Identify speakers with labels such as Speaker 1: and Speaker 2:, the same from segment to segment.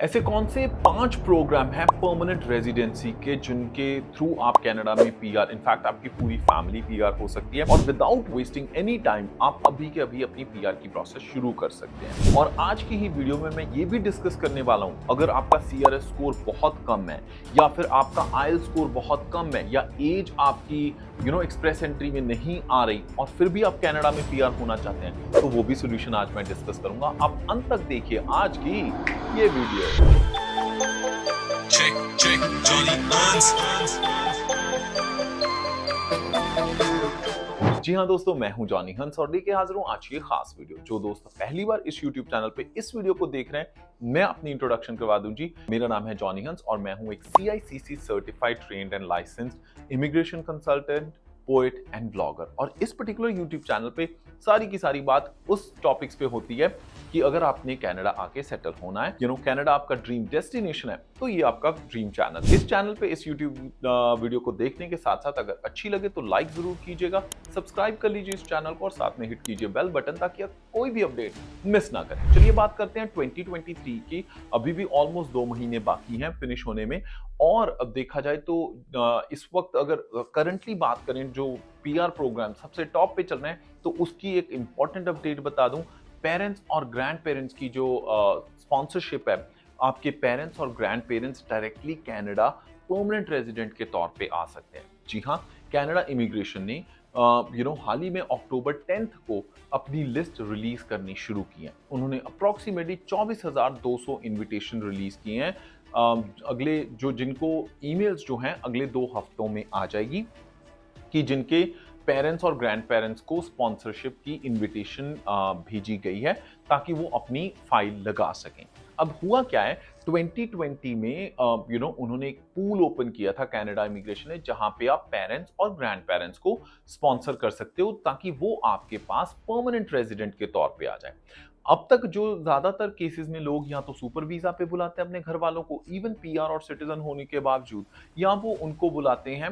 Speaker 1: ऐसे कौन से 5 प्रोग्राम हैं परमानेंट रेजिडेंसी के जिनके थ्रू आप कनाडा में पीआर इनफैक्ट आपकी पूरी फैमिली पीआर हो सकती है और विदाउट वेस्टिंग एनी टाइम आप अभी के अभी अपनी पीआर की प्रोसेस शुरू कर सकते हैं। और आज की ही वीडियो में मैं ये भी डिस्कस करने वाला हूं, अगर आपका सीआरएस स्कोर बहुत कम है या फिर आपका आईएलटीएस स्कोर बहुत कम है या एज आपकी एक्सप्रेस एंट्री में नहीं आ रही और फिर भी आप कनाडा में पीआर होना चाहते हैं, तो वो भी सोल्यूशन आज मैं डिस्कस करूंगा। आप अंत तक देखिए आज की ये वीडियो।
Speaker 2: Check, Johnny Hans.
Speaker 1: जी हाँ दोस्तों, मैं हूं जॉनी हंस और लेके हाजिर हूं आज की खास वीडियो। जो दोस्त पहली बार इस YouTube चैनल पे इस वीडियो को देख रहे हैं, मैं अपनी इंट्रोडक्शन करवा दूं जी। मेरा नाम है जॉनी हंस और मैं हूं एक CICC certified trained and licensed immigration consultant, poet and blogger. और इस पर्टिकुलर YouTube चैनल पे सारी की सारी बात उस टॉपिक्स पे होती है कि अगर आपने कनाडा आके सेटल होना है, कनाडा आपका ड्रीम डेस्टिनेशन है, तो ये आपका ड्रीम चैनल। इस चैनल पे इस YouTube वीडियो को देखने के साथ साथ अगर अच्छी लगे तो लाइक जरूर कीजिएगा, सब्सक्राइब कर लीजिए इस चैनल को और साथ में हिट कीजिए बेल बटन ताकि आप कोई भी अपडेट मिस ना करें। चलिए बात करते हैं 2023 की। अभी भी ऑलमोस्ट 2 महीने बाकी हैं फिनिश होने में। और अब देखा जाए तो इस वक्त अगर करंटली बात करें जो पीआर प्रोग्राम सबसे टॉप पे चल रहे हैं, तो उसकी एक इंपॉर्टेंट अपडेट बता दूं। पेरेंट्स और ग्रैंड पेरेंट्स की जो स्पॉन्सरशिप है, आपके पेरेंट्स और grand parents directly Canada permanent resident के तौर पे आ सकते हैं। जी हाँ, कनाडा इमिग्रेशन ने हाल ही में अक्टूबर 10 को अपनी लिस्ट रिलीज करनी शुरू की है। उन्होंने अप्रोक्सीमेटली 24,200 इनविटेशन रिलीज किए हैं। अगले जिनको ईमेल्स जो हैं अगले 2 हफ्तों में आ जाएगी कि जिनके पेरेंट्स और ग्रैंड पेरेंट्स को स्पॉन्सरशिप की इनविटेशन भेजी गई है ताकि वो अपनी फाइल लगा सकें। अब हुआ क्या है, 2020 में उन्होंने एक पूल ओपन किया था कनाडा इमिग्रेशन ने, जहां पे आप पेरेंट्स और ग्रैंड पेरेंट्स को स्पॉन्सर कर सकते हो ताकि वो आपके पास परमानेंट रेजिडेंट के तौर पे आ जाए। अब तक जो ज्यादातर केसेस में लोग या तो सुपर वीजा पे बुलाते हैं अपने घर वालों को, इवन पीआर और सिटीजन होने के बावजूद, या वो उनको बुलाते हैं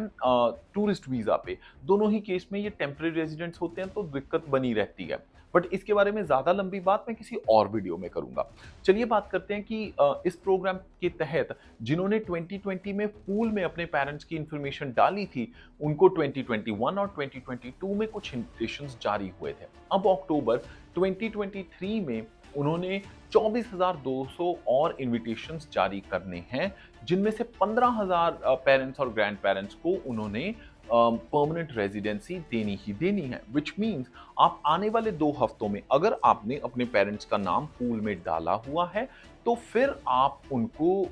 Speaker 1: टूरिस्ट वीजा पे। दोनों ही केस में ये टेम्परेरी रेजिडेंट्स होते हैं, तो दिक्कत बनी रहती है। बट इसके बारे में ज्यादा लंबी बात मैं किसी और वीडियो में करूंगा। चलिए बात करते हैं कि इस प्रोग्राम के तहत जिन्होंने 2020 में पूल में अपने पेरेंट्स की इंफॉर्मेशन डाली थी, उनको 2021 और 2022 में कुछ इन्विटेशंस जारी हुए थे। अब अक्टूबर 2023 में उन्होंने 24,200 और इनविटेशंस जारी करने हैं, जिनमें से 15,000 पेरेंट्स और ग्रैंड पेरेंट्स को उन्होंने परमानेंट रेजिडेंसी देनी ही देनी है। विच मीन्स आप आने वाले 2 हफ्तों में अगर आपने अपने पेरेंट्स का नाम पूल में डाला हुआ है, तो फिर आप उनको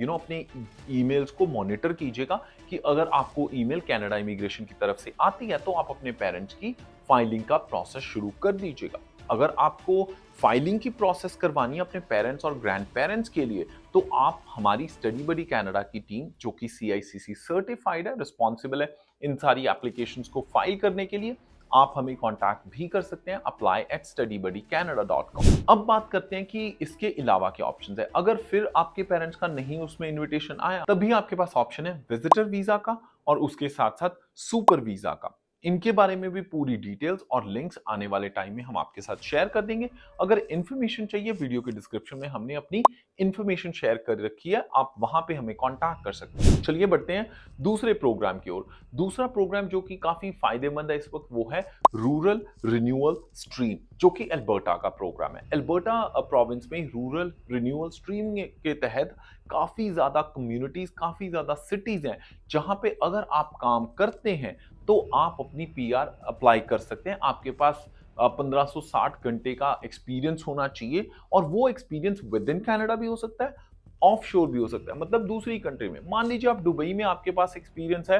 Speaker 1: अपने ईमेल्स को मॉनिटर कीजिएगा कि अगर आपको ईमेल कनाडा इमिग्रेशन की तरफ से आती है तो आप अपने पेरेंट्स की फाइलिंग का प्रोसेस शुरू कर दीजिएगा। अगर आपको फाइलिंग की प्रोसेस करवानी है अपने पेरेंट्स और ग्रैंड पेरेंट्स के लिए, तो आप हमारी स्टडी बडी कनाडा की टीम, जो कि CICC सर्टिफाइड है, रिस्पॉन्सिबल है इन सारी एप्लीकेशंस को फाइल करने के लिए, आप हमें कांटेक्ट भी कर सकते हैं apply@studyBuddyCanada.com। अब बात करते हैं कि इसके अलावा क्या ऑप्शंस है। अगर फिर आपके पेरेंट्स का नहीं उसमें इनविटेशन आया, तभी आपके पास ऑप्शन है विजिटर वीजा का और उसके साथ साथ सुपर वीजा का। इनके बारे में भी पूरी डिटेल्स और लिंक्स आने वाले टाइम में हम आपके साथ शेयर कर देंगे। अगर इन्फॉर्मेशन चाहिए, वीडियो के डिस्क्रिप्शन में हमने अपनी इन्फॉर्मेशन शेयर कर रखी है, आप वहां पे हमें कांटेक्ट कर सकते हैं। चलिए बढ़ते हैं दूसरे प्रोग्राम की ओर। दूसरा प्रोग्राम जो कि काफी फायदेमंद है इस वक्त, वो है रूरल रिन्यूअल स्ट्रीम, जो कि अल्बर्टा का प्रोग्राम है। अल्बर्टा प्रोविंस में रूरल रिन्यूअल स्ट्रीम के तहत काफी ज्यादा कम्युनिटीज, काफी ज्यादा सिटीज हैं, जहां पे अगर आप काम करते हैं तो आप अपनी पीआर अप्लाई कर सकते हैं। आपके पास 1560 घंटे का एक्सपीरियंस होना चाहिए और वो एक्सपीरियंस विद इन कनाडा भी हो सकता है, ऑफ शोर भी हो सकता है, मतलब दूसरी कंट्री में। मान लीजिए आप दुबई में, आपके पास एक्सपीरियंस है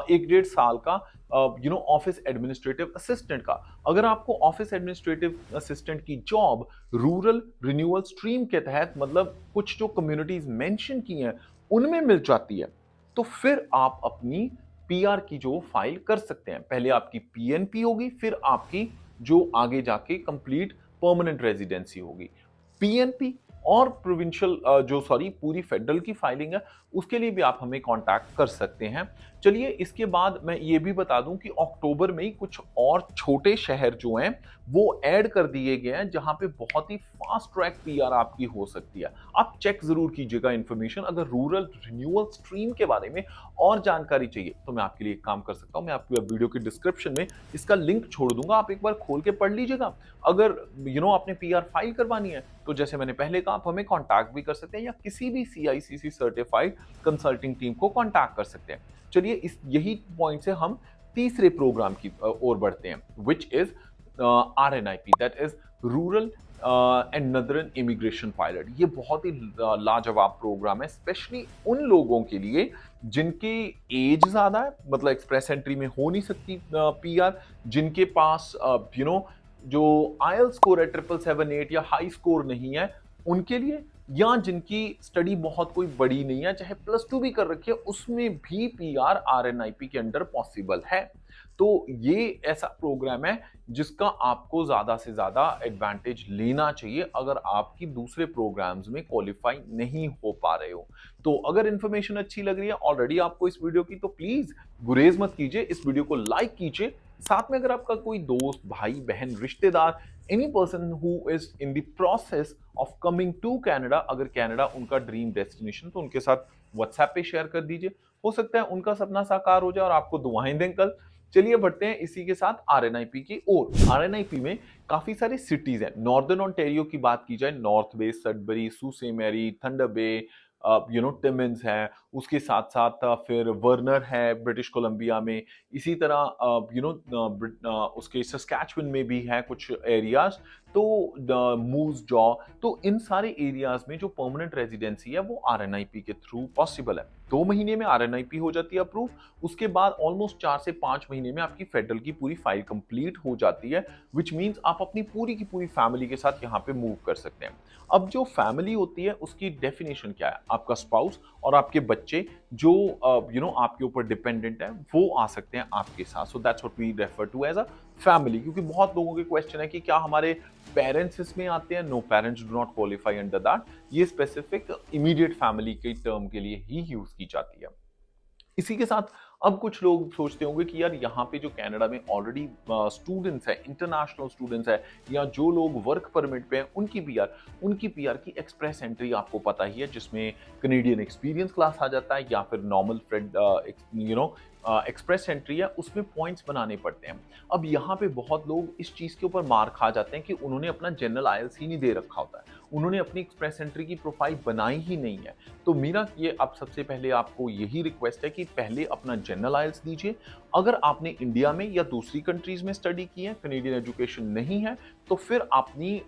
Speaker 1: 1-1.5 साल का ऑफिस एडमिनिस्ट्रेटिव असिस्टेंट का। अगर आपको ऑफिस एडमिनिस्ट्रेटिव असिस्टेंट की जॉब रूरल रिन्यूअल स्ट्रीम के तहत, मतलब कुछ जो कम्युनिटीज मेंशन की हैं उनमें मिल जाती है, तो फिर आप अपनी पीआर की जो फाइल कर सकते हैं। पहले आपकी पीएनपी होगी, फिर आपकी जो आगे जाके कंप्लीट परमानेंट रेजिडेंसी होगी। पीएनपी और प्रोविंशियल पूरी फेडरल की फाइलिंग है, उसके लिए भी आप हमें कांटेक्ट कर सकते हैं। चलिए इसके बाद मैं ये भी बता दूं कि अक्टूबर में ही कुछ और छोटे शहर जो हैं वो ऐड कर दिए गए हैं जहां पे बहुत ही फास्ट ट्रैक पीआर आपकी हो सकती है। आप चेक जरूर कीजिएगा इन्फॉर्मेशन। अगर रूरल रिन्यूअल स्ट्रीम के बारे में और जानकारी चाहिए तो मैं आपके लिए एक काम कर सकता हूं, मैं आपको वीडियो के डिस्क्रिप्शन में इसका लिंक छोड़ दूंगा, आप एक बार खोल के पढ़ लीजिएगा। अगर आपने पीआर फाइल करवानी है तो जैसे मैंने पहले कहा, आप हमें कांटेक्ट भी कर सकते हैं या किसी भी सीआईसीसी सर्टिफाइड कंसल्टिंग टीम को कांटेक्ट कर सकते हैं। चलिए इस यही पॉइंट से हम तीसरे प्रोग्राम की ओर बढ़ते हैं, which is RNIP, that is rural and नदरन immigration pilot. ये बहुत ही लाजवाब प्रोग्राम है, स्पेशली उन लोगों के लिए जिनकी एज ज्यादा है, मतलब एक्सप्रेस एंट्री में हो नहीं सकती पीआर, जिनके पास जो IELTS स्कोर है 777-8 या हाई स्कोर नहीं है उनके लिए, या जिनकी स्टडी बहुत कोई बड़ी नहीं है, चाहे +2 भी कर रखी है, उसमें भी पीआर RNIP के अंडर पॉसिबल है। तो ये ऐसा प्रोग्राम है जिसका आपको ज्यादा से ज्यादा एडवांटेज लेना चाहिए अगर आपकी दूसरे प्रोग्राम्स में क्वालिफाई नहीं हो पा रहे हो। तो अगर इंफॉर्मेशन अच्छी लग रही है ऑलरेडी आपको इस वीडियो की, तो प्लीज गुरेज मत कीजिए, इस वीडियो को लाइक कीजिए। साथ में अगर आपका कोई दोस्त, भाई, बहन, रिश्तेदार, any person who is in the process of coming to Canada, अगर कनाडा उनका ड्रीम डेस्टिनेशन, तो उनके साथ व्हाट्सएप पे शेयर कर दीजिए। हो सकता है उनका सपना साकार हो जाए और आपको दुआएं दें कल। चलिए बढ़ते हैं इसी के साथ RNIP की ओर। RNIP में काफी सारी सिटीज हैं। नॉर्दर्न ओंटारियो की बात की जाए, नॉर्थ बे, सडबरी, सूसे मैरी, थंडर बे, टिमिन्स है, उसके साथ साथ फिर वर्नर है ब्रिटिश कोलंबिया में, इसी तरह उसके सस्कैचुअन में भी है कुछ एरियाज, तो मूज जॉ, तो इन सारे एरियाज में जो परमानेंट रेजिडेंसी है वो RNIP के थ्रू पॉसिबल है। 2 महीने में RNIP हो जाती है अप्रूव, उसके बाद ऑलमोस्ट 4 से 5 महीने में आपकी फेडरल की पूरी फाइल कंप्लीट हो जाती है, विच मीन्स आप अपनी पूरी की पूरी फैमिली के साथ यहाँ पे मूव कर सकते हैं। अब जो फैमिली होती है उसकी डेफिनेशन क्या है? आपका स्पाउस और आपके बच्चे जो आपके ऊपर डिपेंडेंट है वो आ सकते हैं आपके साथ। So that's what we refer to as a family. क्योंकि बहुत लोगों के क्वेश्चन है कि क्या हमारे पेरेंट्स इसमें आते हैं? No, parents do not qualify under that. ये स्पेसिफिक इमीडिएट फैमिली के टर्म के लिए ही यूज की जाती है। इसी के साथ अब कुछ लोग सोचते होंगे कि यार यहाँ पे जो कनाडा में ऑलरेडी स्टूडेंट्स है, इंटरनेशनल स्टूडेंट्स है, या जो लोग वर्क परमिट पे हैं, उनकी पीआर की एक्सप्रेस एंट्री आपको पता ही है, जिसमें कनेडियन एक्सपीरियंस क्लास आ जाता है या फिर नॉर्मल एक्सप्रेस एंट्री है, उसमें पॉइंट्स बनाने पड़ते हैं। अब यहाँ पे बहुत लोग इस चीज़ के ऊपर मार खा जाते हैं कि उन्होंने अपना जनरल IELTS ही नहीं दे रखा होता है, उन्होंने अपनी एक्सप्रेस एंट्री की प्रोफाइल बनाई ही नहीं है। तो मेरा ये अब सबसे पहले आपको यही रिक्वेस्ट है कि पहले अपना जनरल IELTS दीजिए। अगर आपने इंडिया में या दूसरी कंट्रीज में स्टडी की है, कनेडियन एजुकेशन नहीं है, तो फिर अपनी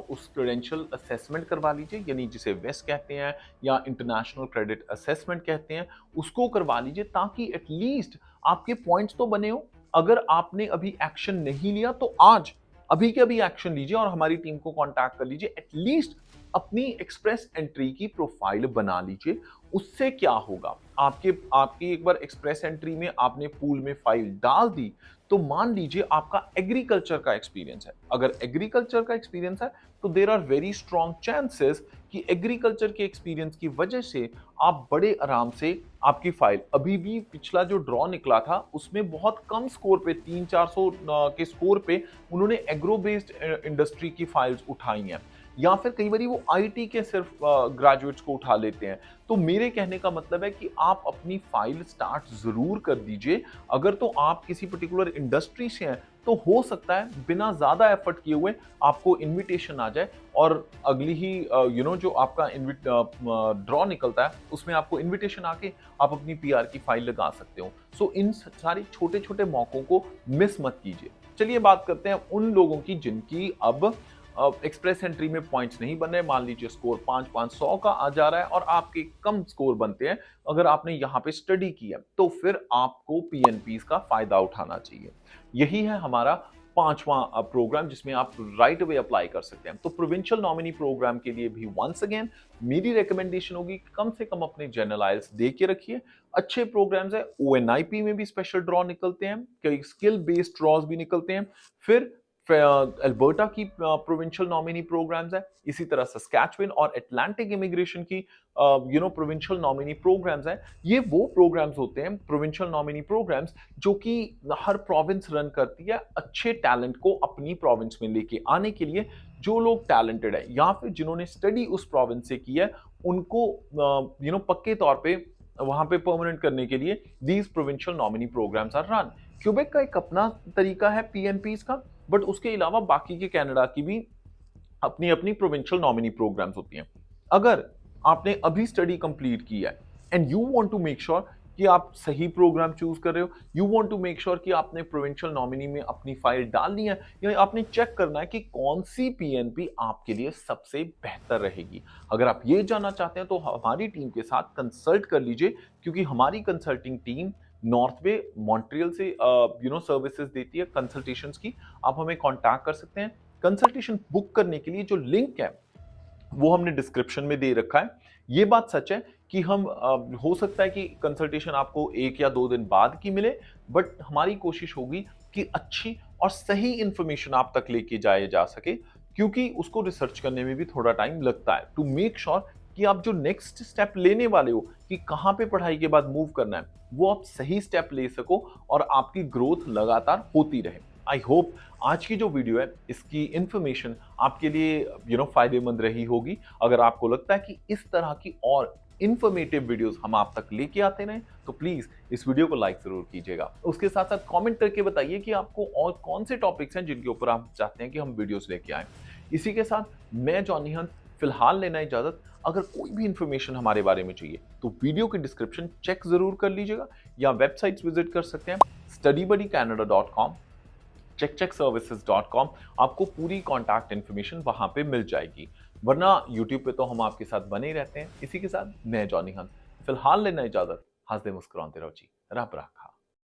Speaker 1: उस क्रेडेंशियल असेसमेंट करवा लीजिए, यानी जिसे वेस्ट कहते हैं या इंटरनेशनल क्रेडिट असेसमेंट कहते हैं, उसको करवा लीजिए, ताकि एटलीस्ट आपके पॉइंट्स तो बने हो। अगर आपने अभी एक्शन नहीं लिया तो आज अभी के अभी एक्शन लीजिए और हमारी टीम को कांटेक्ट कर लीजिए, एटलीस्ट अपनी एक्सप्रेस एंट्री की प्रोफाइल बना लीजिए। उससे क्या होगा, आपकी एक बार एक्सप्रेस एंट्री में आपने पूल में फाइल डाल दी, तो मान लीजिए आपका एग्रीकल्चर का एक्सपीरियंस है। अगर एग्रीकल्चर का एक्सपीरियंस है तो there are very strong chances कि एग्रीकल्चर के एक्सपीरियंस की वजह से आप बड़े आराम से आपकी फाइल, अभी भी पिछला जो ड्रॉ निकला था उसमें बहुत कम स्कोर पे, 300-400 के स्कोर पे उन्होंने एग्रो बेस्ड इंडस्ट्री की फाइल्स उठाई हैं, या फिर कई बार वो IT के सिर्फ ग्रेजुएट्स को उठा लेते हैं। तो मेरे कहने का मतलब है कि आप अपनी फाइल स्टार्ट जरूर कर दीजिए। अगर तो आप किसी पर्टिकुलर इंडस्ट्री से हैं तो हो सकता है बिना ज्यादा एफर्ट किए हुए आपको इनविटेशन आ जाए और अगली ही जो आपका ड्रॉ निकलता है उसमें आपको इनविटेशन आके आप अपनी PR की फाइल लगा सकते हो। सो इन सारे छोटे छोटे मौकों को मिस मत कीजिए। चलिए बात करते हैं उन लोगों की जिनकी अब एक्सप्रेस एंट्री में पॉइंट्स नहीं बन रहे। मान लीजिए स्कोर 500 का आ जा रहा है और आपके कम स्कोर बनते हैं, अगर आपने यहाँ पे स्टडी किया तो फिर आपको PNPs का फायदा उठाना चाहिए। यही है हमारा 5वां प्रोग्राम जिसमें आप राइट अवे अप्लाई कर सकते हैं। तो प्रोविंशियल नॉमिनी प्रोग्राम के लिए भी वंस अगेन मेरी रिकमेंडेशन होगी कि कम से कम अपने जनरल IELTS दे के रखिए। अच्छे प्रोग्राम्स है, ONIP में भी स्पेशल ड्रॉ निकलते हैं, कई स्किल बेस्ड ड्रॉज भी निकलते हैं। फिर अल्बर्टा की प्रोविंशियल नॉमिनी प्रोग्राम्स है, इसी तरह सस्कैचुअन और अटलांटिक इमिग्रेशन की प्रोविंशियल नॉमिनी प्रोग्राम्स हैं। ये वो प्रोग्राम्स होते हैं, प्रोविंशियल नॉमिनी प्रोग्राम्स, जो कि हर प्रोविंस रन करती है अच्छे टैलेंट को अपनी प्रोविंस में लेके आने के लिए। जो लोग टैलेंटेड है या फिर जिन्होंने स्टडी उस प्रोविंस से की है, उनको पक्के तौर पे वहां पे परमानेंट करने के लिए these provincial nominee programs are run. Quebec का एक अपना तरीका है पीएनपीज का, बट उसके अलावा बाकी के कनाडा की भी अपनी अपनी प्रोविंशियल नॉमिनी प्रोग्राम्स होती हैं। अगर आपने अभी स्टडी कंप्लीट की है and you want to make sure कि आप सही प्रोग्राम चूज कर रहे हो, you want to make sure कि आपने प्रोविंशियल नॉमिनी में अपनी फाइल डालनी है, या आपने चेक करना है कि कौन सी पीएनपी आपके लिए सबसे बेहतर रहेगी। अगर आप ये जानना चाहते हैं तो हमारी टीम के साथ कंसल्ट कर लीजिए, क्योंकि हमारी कंसल्टिंग टीम नॉर्थ वे मॉन्ट्रियल से सर्विसेज देती है कंसल्टेशंस की। आप हमें कांटेक्ट कर सकते हैं। कंसल्टेशन बुक करने के लिए जो लिंक है वो हमने डिस्क्रिप्शन में दे रखा है। ये बात सच है कि हम हो सकता है कि कंसल्टेशन आपको 1 या 2 दिन बाद की मिले, बट हमारी कोशिश होगी कि अच्छी और सही इंफॉर्मेशन आप तक लेके जाया जा सके, क्योंकि उसको रिसर्च करने में भी थोड़ा टाइम लगता है, टू मेक श्योर कि आप जो नेक्स्ट स्टेप लेने वाले हो कि कहाँ पे पढ़ाई के बाद मूव करना है, वो आप सही स्टेप ले सको और आपकी ग्रोथ लगातार होती रहे। आई होप आज की जो वीडियो है इसकी इंफॉर्मेशन आपके लिए फायदेमंद रही होगी। अगर आपको लगता है कि इस तरह की और इंफॉर्मेटिव वीडियोस हम आप तक लेके आते रहें, तो प्लीज इस वीडियो को लाइक जरूर कीजिएगा। उसके साथ साथ कमेंट करके बताइए कि आपको और कौन से टॉपिक्स हैं जिनके ऊपर आप चाहते हैं कि हम वीडियोस लेके आएं। इसी के साथ मैं जॉनी हंस फिलहाल लेना इजाजत। अगर कोई भी इंफॉर्मेशन हमारे बारे में चाहिए तो वीडियो के डिस्क्रिप्शन चेक जरूर कर लीजिएगा, या वेबसाइट्स विजिट कर सकते हैं studybuddycanada.com, checkcheckservices.com। आपको पूरी कॉन्टैक्ट इन्फॉर्मेशन वहां पे मिल जाएगी, वरना यूट्यूब पे तो हम आपके साथ बने ही रहते हैं। इसी के साथ मैं जॉनी हंस फिलहाल लेना इजाजत। हंसदे मुस्कुराते रहो जी, रब राखा।